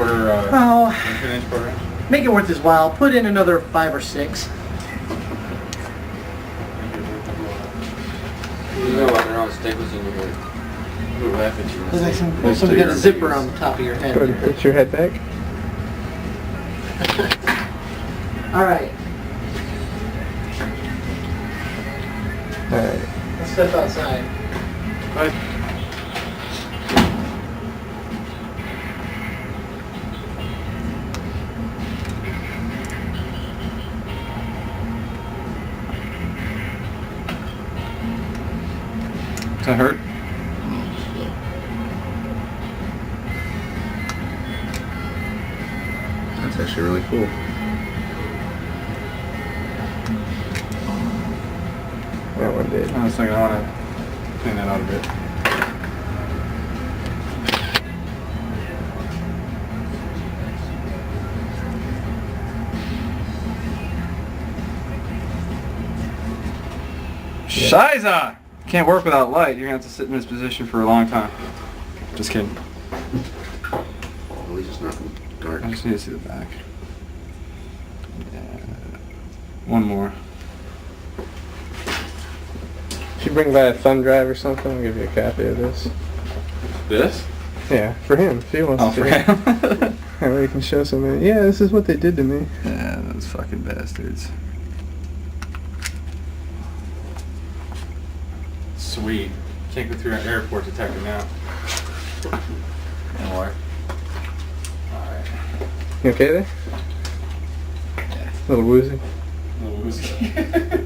inch quarter. Make it worth his while. Put in another 5 or 6. You know why they're on staples in your laugh at you. So we got a zipper on the top of your head. Go ahead and put your head back. Alright. Alright. Let's step outside. Right. Does that hurt? That's actually really cool. That one did. I was thinking I want to clean that out a bit. Shiza! Can't work without light. You're gonna have to sit in this position for a long time. Just kidding. At least it's not dark. I just need to see the back. Yeah. One more. If you bring by a thumb drive or something, I'll give you a copy of this. This? Yeah, for him, if he wants Oh, to. for him? That way you can show somebody, yeah, this is what they did to me. Yeah, those fucking bastards. Sweet. Can't go through an airport detector now. Don't worry. Alright. You okay there? Yeah. A little woozy. A little woozy.